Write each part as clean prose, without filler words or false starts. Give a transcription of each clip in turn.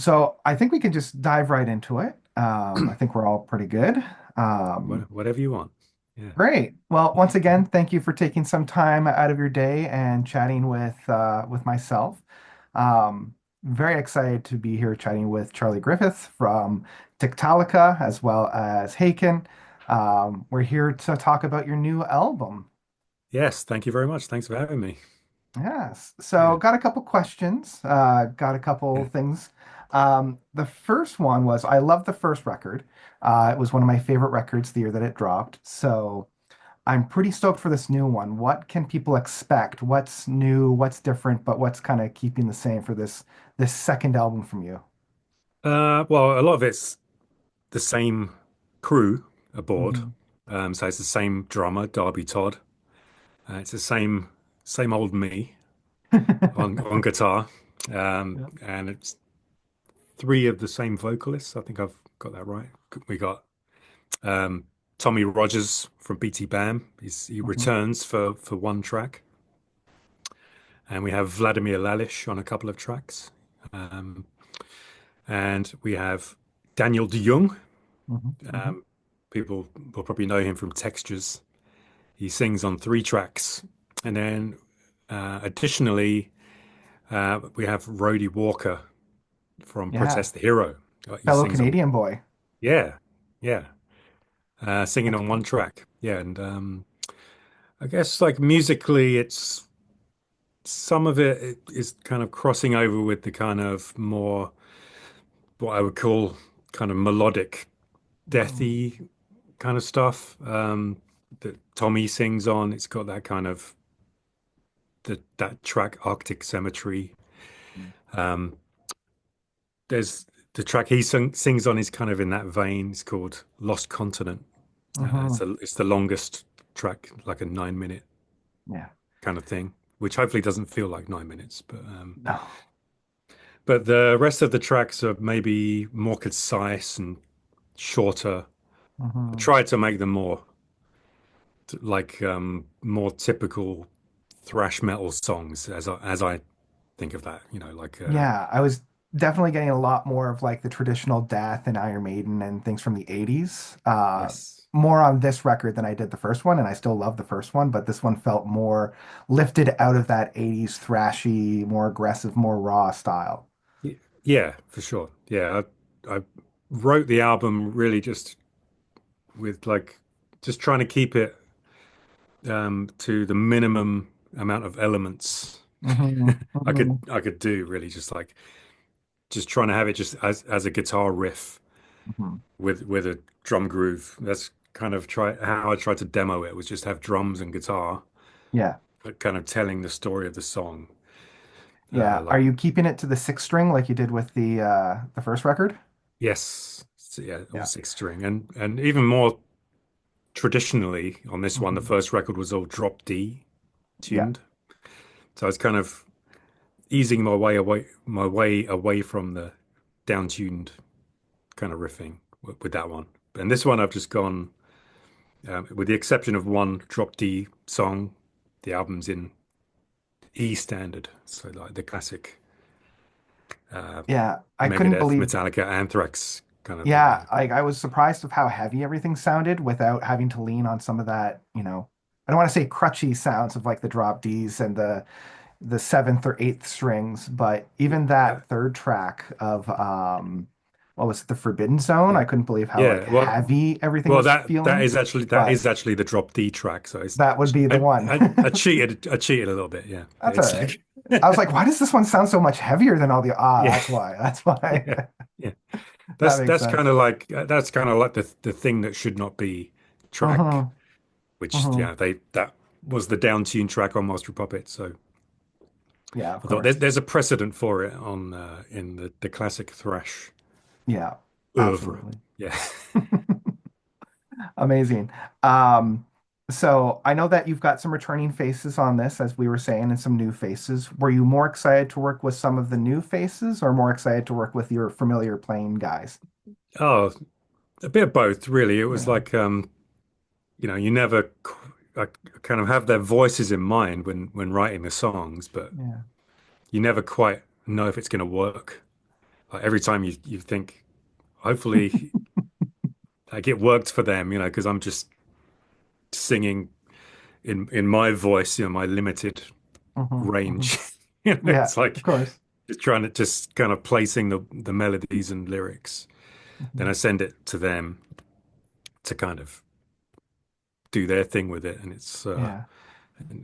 So I think we can just dive right into it. I think we're all pretty good. Um, Whatever you want. Yeah. Great. Well, once again, thank you for taking some time out of your day and chatting with myself. Very excited to be here chatting with Charlie Griffiths from Tiktaalika as well as Haken. We're here to talk about your new album. Yes, thank you very much. Thanks for having me. Yes. So, Yeah. got a couple questions, got a couple Yeah. things. The first one was I love the first record. It was one of my favorite records the year that it dropped. So, I'm pretty stoked for this new one. What can people expect? What's new? What's different? But what's kind of keeping the same for this second album from you? Well, a lot of it's the same crew aboard. Hmm. So it's the same drummer, Darby Todd. It's the same old me on guitar. Yeah. And it's three of the same vocalists. I think I've got that right. We got um, Tommy Rogers from BT Bam. He Hmm. returns for one track. And we have Vladimir Lalish on a couple of tracks. Um, and we have Daniel de Jong. Hmm. Hmm. Um, People will probably know him from Textures. He sings on three tracks. And then additionally, we have Rhodey Walker from Yeah. Protest the Hero. He Fellow sings on, Canadian boy. yeah, yeah, singing That's on one cool. track. Yeah. And I guess like musically, it's some of it is kind of crossing over with the kind of more what I would call kind of melodic, Mm. deathy kind of stuff that Tommy sings on. It's got that kind of that track Arctic Cemetery. Um, there's the track sings on is kind of in that vein. It's called Lost Continent. Hmm. It's the longest track, like a 9 minute Yeah. kind of thing, which hopefully doesn't feel like 9 minutes. No. But the rest of the tracks are maybe more concise and shorter. I Hmm. tried to make them more like more typical thrash metal songs as I think of that, like Yeah, I was definitely getting a lot more of like the traditional Death and Iron Maiden and things from the 80s. yes. More on this record than I did the first one, and I still love the first one, but this one felt more lifted out of that 80s thrashy, more aggressive, more raw style. Yeah, for sure. Yeah, I wrote the album really just with like just trying to keep it to the minimum amount of elements Hmm. Hmm. I could do really just trying to have it just as a guitar riff Hmm. with a drum groove. That's kind of try how I tried to demo it was just have drums and guitar, Yeah, but kind of telling the story of the song. yeah. Are Like you keeping it to the six string like you did with the first record? yes, yeah, all Yeah. six string, and even more traditionally on this one, the Hmm. first record was all drop D Yeah. tuned. So I was kind of easing my way away from the down tuned kind of riffing with that one. And this one I've just gone with the exception of one drop D song, the album's in E standard, so like the classic uh, Yeah. I couldn't Megadeth, believe. Metallica, Anthrax kind of thing. Yeah, Yeah, like I was surprised of how heavy everything sounded without having to lean on some of that, I don't want to say crutchy sounds of like the drop Ds and the seventh or eighth strings, but even yeah, that third track of what was it, the Forbidden Zone? I couldn't believe how like yeah. heavy everything Well, was that feeling, is actually that but is actually the drop D track. So it's that would be the one. I cheated a little bit. Yeah, That's all it's right. like I was like, why does this one sound so much heavier than all the yeah, that's why. That's why. yeah, yeah. That That's makes that's kind sense. of like the thing that should not be track. Hmm. Which Hmm. yeah, they that was the down tune track on Master of Puppets. So Yeah, of I thought course. there's a precedent for it on in the classic thrash Yeah, oeuvre. absolutely. Yeah. Amazing. Um, so I know that you've got some returning faces on this, as we were saying, and some new faces. Were you more excited to work with some of the new faces or more excited to work with your familiar playing guys? Oh, a bit of both, really. It was Yeah. like you never kind of have their voices in mind when writing the songs, but Yeah. you never quite know if it's going to work like every time you think, hopefully, like it worked for them, because I'm just singing in my voice, my limited Hmm. Hmm. range. Yeah, It's of like course. just trying to just kind of placing the melodies and lyrics. Then Hmm. I send it to them to kind of do their thing with it, and Yeah,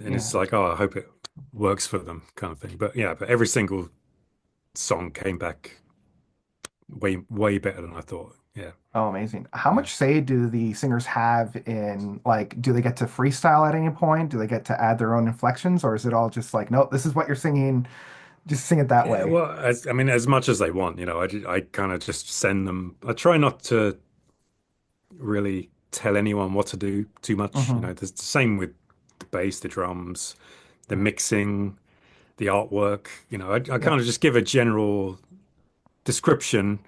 it's yeah. like, oh, I hope it works for them, kind of thing. But yeah, but every single song came back way better than I thought. Yeah, Oh, amazing. How yeah. much say do the singers have in, like, do they get to freestyle at any point? Do they get to add their own inflections, or is it all just like, nope, this is what you're singing, just sing it that Yeah, way? well, I mean, as much as they want, I kind of just send them. I try not to really tell anyone what to do too much. Hmm. There's the same with the bass, the drums, the mixing, the artwork. I Yeah. kind of just give a general description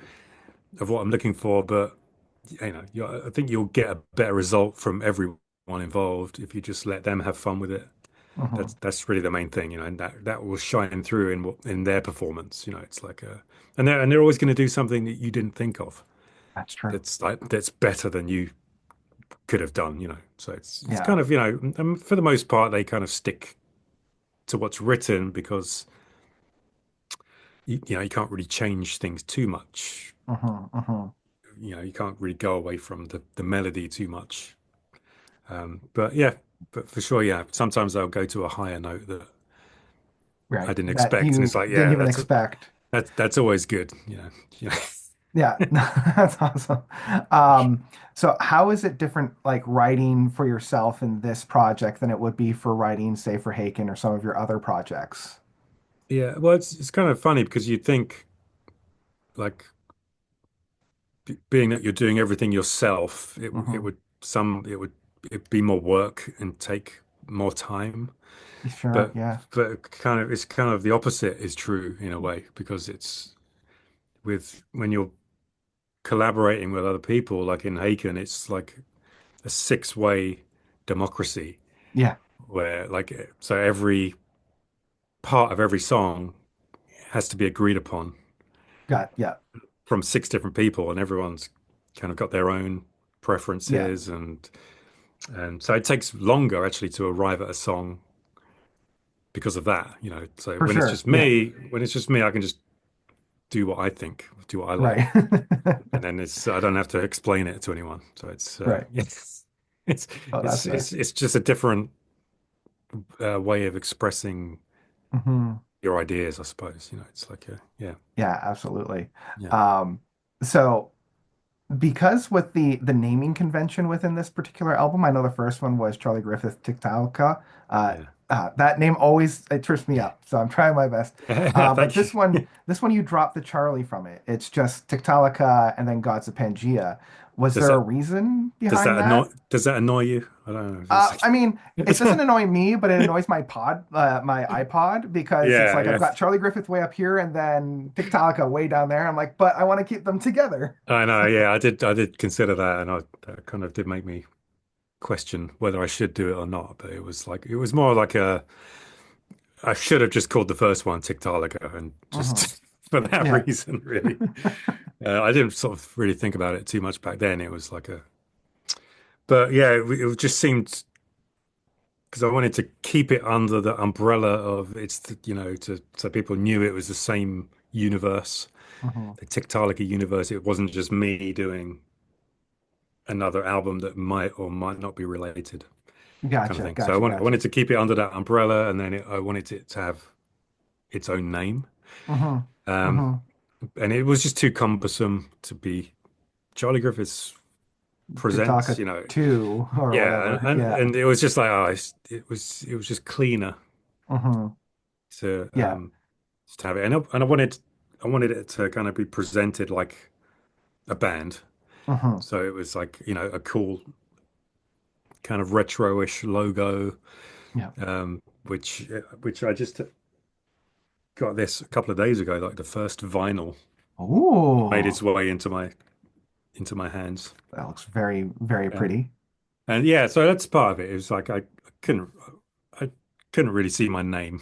of what I'm looking for, but I think you'll get a better result from everyone involved if you just let them have fun with it. Hmm. That's really the main thing, and that will shine through in their performance. It's like and they're always going to do something that you didn't think of. That's true. That's better than you could have done. So it's Yeah. kind of for the most part they kind of stick to what's written because you can't really change things too much. Hmm. Hmm. You can't really go away from the melody too much. But yeah, but for sure, yeah. Sometimes I'll go to a higher note that I Right. didn't That expect, and you it's like, didn't yeah, even expect. that's always good. You Yeah, know. that's awesome. So how is it different, like writing for yourself in this project than it would be for writing, say, for Haken or some of your other projects? Yeah. Well, it's kind of funny because you think like being that you're doing everything yourself, Hmm. it would it'd be more work and take more time. Sure. But Yeah. it's kind of the opposite is true in a way because it's with when you're collaborating with other people, like in Haken, it's like a six-way democracy Yeah. where so every part of every song has to be agreed upon Yeah. from six different people, and everyone's kind of got their own Yeah. preferences, and so it takes longer actually to arrive at a song because of that. So For sure. Yeah. when it's just me, I can just do what I think, do what I Right. like, and then I don't have to explain it to anyone. So it's Right. it's Oh, that's nice. it's just a different way of expressing Hmm. your ideas, I suppose. It's like yeah, Yeah, absolutely. yeah, Um, so because with the naming convention within this particular album, I know the first one was Charlie Griffith Tiktaalika. Uh, yeah. that name always it trips me up, so I'm trying my best. But Thank you. this one you drop the Charlie from it. It's just Tiktaalika and then Gods of Pangaea. Was Does there a that reason behind that? does that annoy you? I don't know. I mean, it It's doesn't annoy me, but it annoys my iPod because it's yeah, like I've yeah. got Charlie Griffith way up here and then Tiktaalika way down there. I'm like, but I want to keep them together. I know. Yeah, I did consider that, and that kind of did make me question whether I should do it or not. But it was more like I should have just called the first one Tiktaalika, and Hmm. just for that Yeah. reason, really. I didn't sort of really think about it too much back then. It was like but yeah, it just seemed because I wanted to keep it under the umbrella of so people knew it was the same universe, Hmm. the Tiktaalika universe. It wasn't just me doing another album that might or might not be related, kind of Gotcha, thing. So gotcha, I wanted gotcha. to keep it under that umbrella, and then I wanted it to have its own name. Hmm. Um, Hmm. and it was just too cumbersome to be Charlie Griffiths presents, Tiktaalika 2 or yeah, whatever. Yeah. and it was just like it was just cleaner Hmm. to Yeah. just have it, and I wanted it to kind of be presented like a band, Hmm. so it was like a cool kind of retro-ish logo, Yeah. which I just got this a couple of days ago, like the first vinyl made Ooh, its way into my hands. that looks very, very And pretty. and yeah, so that's part of it. It was like couldn't I couldn't really see my name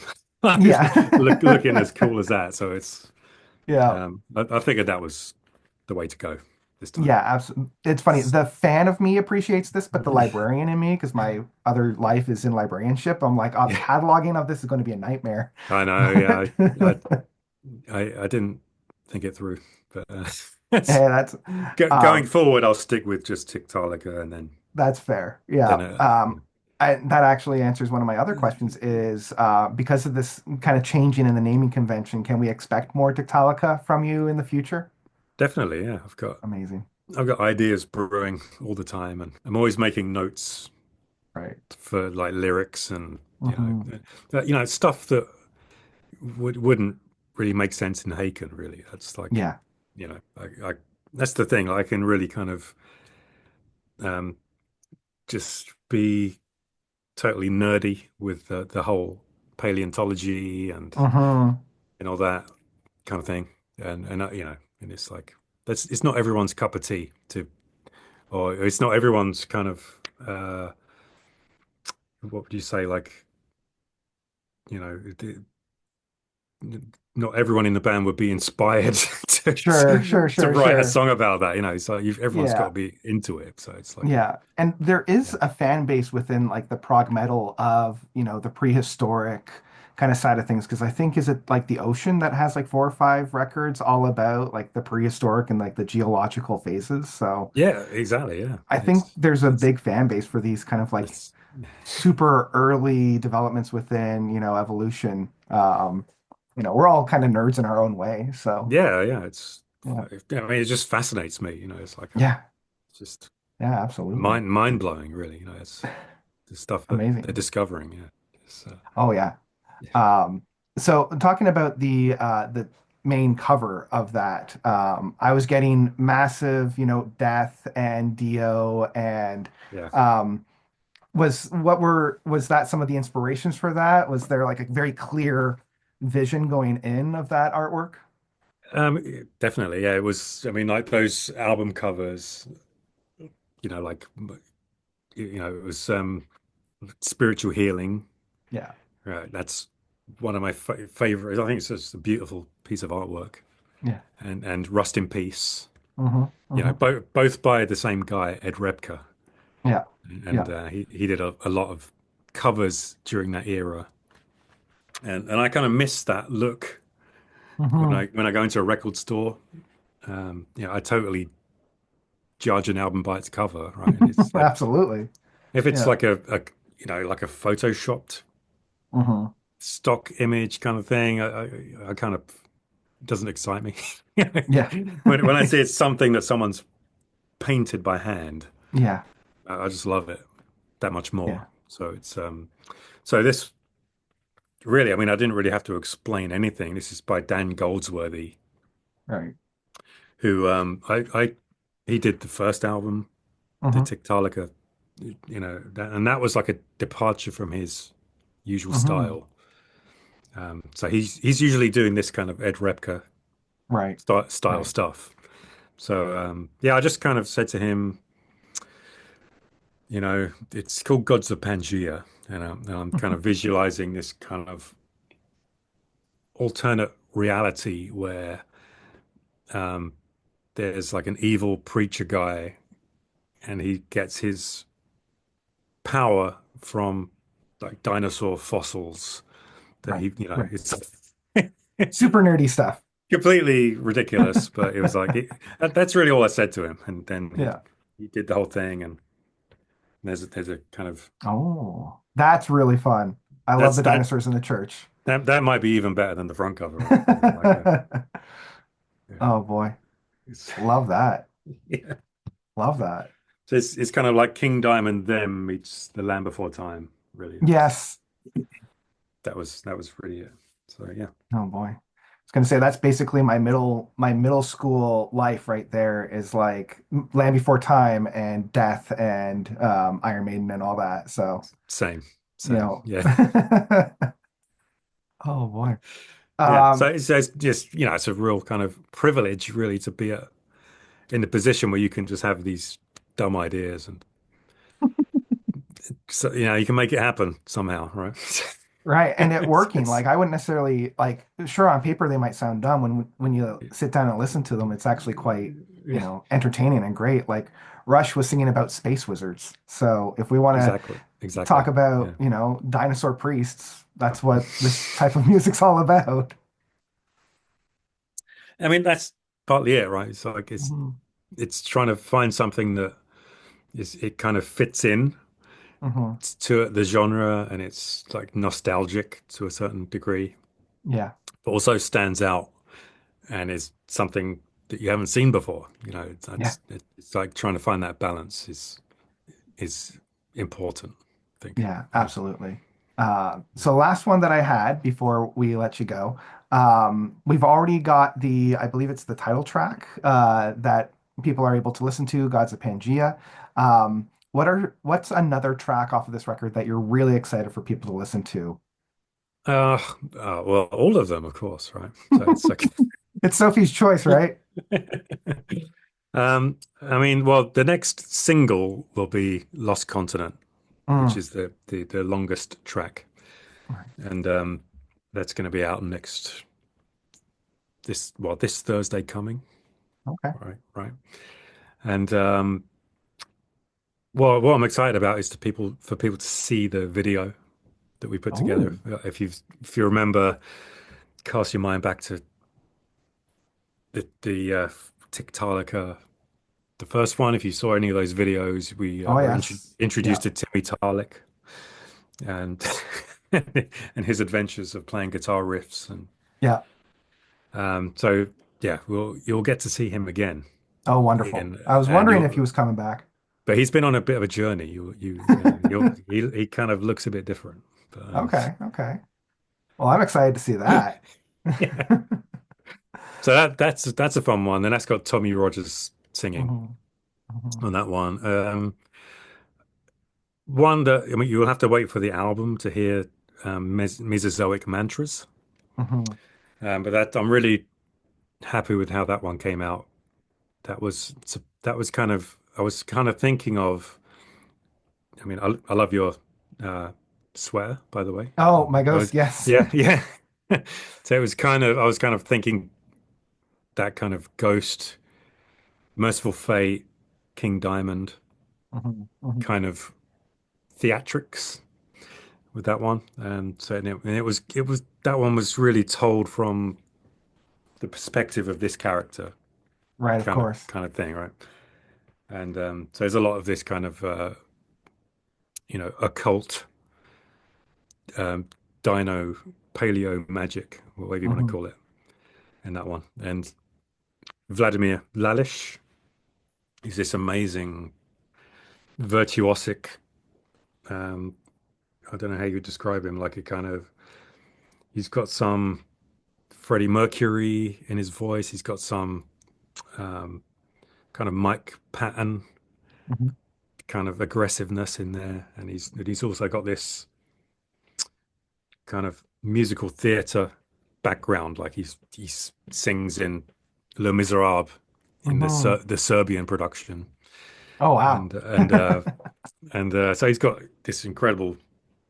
Yeah. looking as cool as that. So Yeah. I figured that was the way to go this time. Yeah, absolutely. It's funny. The fan of me appreciates this, but the librarian in me, because my other life is in librarianship, I'm like, oh, the Yeah, cataloging of this is going to be a nightmare. I know. Yeah, Hey, I didn't think it through, but it's, that's going um forward, I'll stick with just Tiktaalika, and that's fair. Yeah. then That actually answers one of my other questions is because of this kind of changing in the naming convention, can we expect more Tiktaalika from you in the future? definitely, yeah. Amazing. I've got ideas brewing all the time, and I'm always making notes Right. for like lyrics and Hmm. stuff that wouldn't really make sense in Haken. Really, that's like Yeah. I that's the thing. I can really kind of um, just be totally nerdy with the whole paleontology Hmm. and all that kind of thing, and it's like that's it's not everyone's cup of tea to, or it's not everyone's kind of what would you say like you know not everyone in the band would be inspired Sure, sure, to sure, write a sure. song about that. So everyone's got to Yeah. be into it. So it's like, Yeah. And there is yeah, a fan base within like the prog metal of, the prehistoric kind of side of things. Because I think, is it like the ocean that has like 4 or 5 records all about like the prehistoric and like the geological phases? So yeah, exactly, yeah. I think It's there's a it's big fan base for these kind of like it's super early developments within, evolution. We're all kind of nerds in our own way. So yeah, yeah. yeah. I mean, it just fascinates me. It's like Yeah. it's just Yeah, absolutely. mind blowing, really. It's the stuff that they're Amazing. discovering. Yeah, Oh yeah. Um, so talking about the main cover of that, I was getting massive, Death and Dio and yeah. um, was that some of the inspirations for that? Was there like a very clear vision going in of that artwork? Definitely. Yeah, it was. I mean, like those album covers. Like it was spiritual healing. Yeah. Right, that's one of my favorites. I think it's just a beautiful piece of artwork. Yeah. And Rust in Peace. Hmm. Hmm. Both by the same guy, Ed Repka, Yeah. and Yeah. he did a lot of covers during that era, and I kind of miss that look when Hmm. I go into a record store. I totally judge an album by its cover, right? And it's like Absolutely. if it's Yeah. like a like a photoshopped Hmm. stock image kind of thing, I kind of doesn't excite me. Yeah. When I see it's something that someone's painted by hand, Yeah. I just love it that much more. Yeah. So so this really, I mean, I didn't really have to explain anything. This is by Dan Goldsworthy, Right. who he did the first album, the Hmm. Tiktaalika, and that was like a departure from his usual Hmm. style. So he's usually doing this kind of Ed Repka Right. style Right. stuff. So yeah, I just kind of said to him, it's called Gods of Pangaea, and I'm kind of visualizing this kind of alternate reality where um, there's like an evil preacher guy, and he gets his power from like dinosaur fossils that Right. Right. it's Super nerdy stuff. completely ridiculous, but it was like that's really all I said to him, and then Yeah. he did the whole thing, and there's a kind of Oh, that's really fun. I love that's the dinosaurs in the church. that might be even better than the front cover. Like yeah, Oh boy. it's, Love that. yeah. Love that. So it's kind of like King Diamond them meets The Land Before Time. Really, Yes. that was really it. So yeah, Oh boy. I was gonna say that's basically my middle school life right there is like Land Before Time and Death and Iron Maiden and all that. So, same, you same. know. Yeah, Oh boy. yeah. So Um, it's just it's a real kind of privilege really to be in the position where you can just have these dumb ideas and so you can make it happen somehow, right? Right. And it It's, working. it's Like I wouldn't necessarily like sure on paper they might sound dumb when you sit down and listen to them, it's actually quite, yeah, entertaining and great. Like Rush was singing about space wizards. So if we want to exactly, exactly. talk about, Yeah. dinosaur priests, that's what this type of music's all about. I mean, that's partly it, right? It's like Hmm. it's trying to find something that it kind of fits in Hmm. to the genre and it's like nostalgic to a certain degree, Yeah. but also stands out and is something that you haven't seen before. Yeah. It's like trying to find that balance is important, I think. Yeah, Yeah. absolutely. So last one that I had before we let you go, we've already got I believe it's the title track that people are able to listen to, Gods of Pangaea. What's another track off of this record that you're really excited for people to listen to? Uh, well, all of them, of course, right? So it's like, It's Sophie's Choice, right? I mean, well, the next single will be Lost Continent, which Mm, is the longest track, right. and that's going to be out next this Thursday coming, Okay. right? Right. And well, what I'm excited about is for people to see the video that we put together. Oh, If you remember, cast your mind back to the Tiktaalika, the first one. If you saw any of those videos, we oh were yes. Yeah. introduced to Timmy Talik and and his adventures of playing guitar riffs, and Yeah. so yeah, you'll get to see him again Oh, wonderful. in I was and wondering if he you'll was coming back. but he's been on a bit of a journey. He kind of looks a bit different, but Okay. Okay. Well, I'm excited to see that. yeah. So that's a fun one. And that's got Tommy Rogers singing Mhm, mhm, on that one. One that I mean, you'll have to wait for the album to hear Mesozoic Mantras. mhm. But that I'm really happy with how that one came out. That was kind of I was kind of thinking of. I mean, I love your uh, sweater, by the way. Oh, my I ghost, was, yes. yeah, yeah. So it was kind of I was kind of thinking that kind of Ghost, Merciful Fate, King Diamond Mhm, mhm. kind of theatrics with that one. And it was that one was really told from the perspective of this character, Right, of course. kind of thing, right? And so there's a lot of this kind of occult, um, dino, paleo magic, whatever you want to Hmm. call it, in that one. And Vladimir Lalish is this amazing, virtuosic. Um, I don't know how you would describe him. Like a kind of, he's got some Freddie Mercury in his voice. He's got some um, kind of Mike Patton Hmm. kind of aggressiveness in there, and he's also got this kind of musical theater background. Like he sings in Les Miserables in Hmm. The Serbian production, Oh, wow. and so he's got this incredible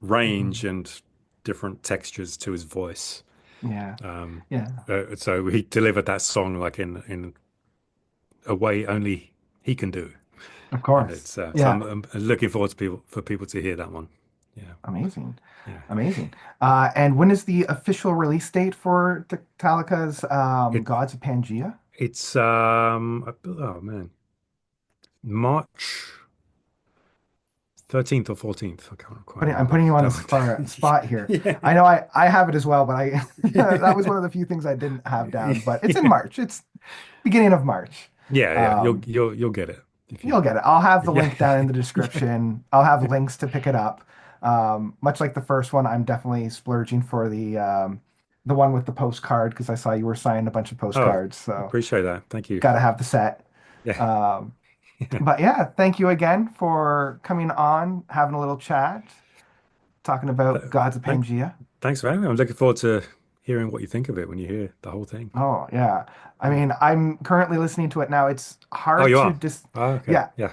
range Mhm. and different textures to his voice. Yeah. Um, Yeah, so he delivered that song like in a way only he can do, of and course. it's so Yeah. I'm looking forward to people to hear that one. Yeah, Amazing. yeah. Amazing. And when is the official release date for Metallica's It Gods of Pangaea? it's oh man, March 13th or 14th. I can't quite I'm remember putting you on the that one. spot here. Yeah, I know I have it as well, but I that was one of the few things I didn't have down. But it's in March. It's beginning of March. yeah. Um, You'll get it if you. You'll get it. I'll have the Yeah, link down in the yeah, description. I'll have links to pick it up. Much like the first one, I'm definitely splurging for the one with the postcard because I saw you were signing a bunch of Oh, postcards. So appreciate that. Thank you. gotta have the set. Yeah. Um, but yeah, thank you again for coming on, having a little chat, talking Th- about Gods of Thank, Pangaea. thanks for having me. I'm looking forward to hearing what you think of it when you hear the whole thing. Oh yeah. I Yeah. mean, I'm currently listening to it now. It's Oh, hard you to are? dis Oh, okay. yeah. Yeah.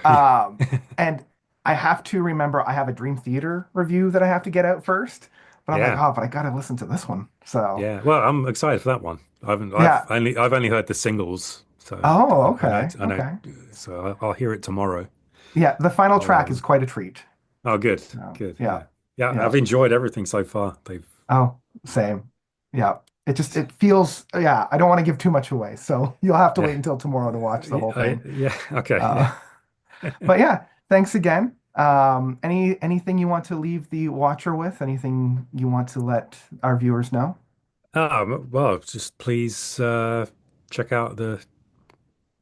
And I have to remember I have a Dream Theater review that I have to get out first. but I'm like, Yeah. oh, but I gotta listen to this one. So Yeah. Well, I'm excited for that one. yeah. I've only heard the singles, so Oh, I okay. know, Okay. so I'll hear it tomorrow. Yeah, the final I'll track is quite a treat. oh, good, good. Yeah. Yeah. Yeah. Yeah. I've enjoyed everything so far. They've, Oh, same. Yeah. It feels, yeah, I don't want to give too much away. So you'll have to yeah. wait until tomorrow to watch the whole thing. Yeah. Okay. Uh, Yeah. but yeah, thanks again. Anything you want to leave the watcher with? Anything you want to let our viewers know? Well, just please check out the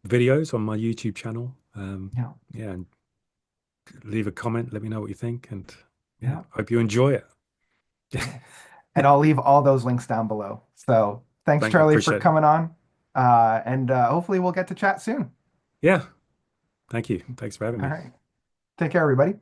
videos on my YouTube channel. Yeah. Yeah, and leave a comment. Let me know what you think, and yeah, Yeah. hope you enjoy it. Yeah. And I'll leave all those links down below. So thanks, Thank you. Charlie, for Appreciate it. coming on. And hopefully we'll get to chat soon. Yeah, thank you. Thanks for having All me. right. Take care, everybody.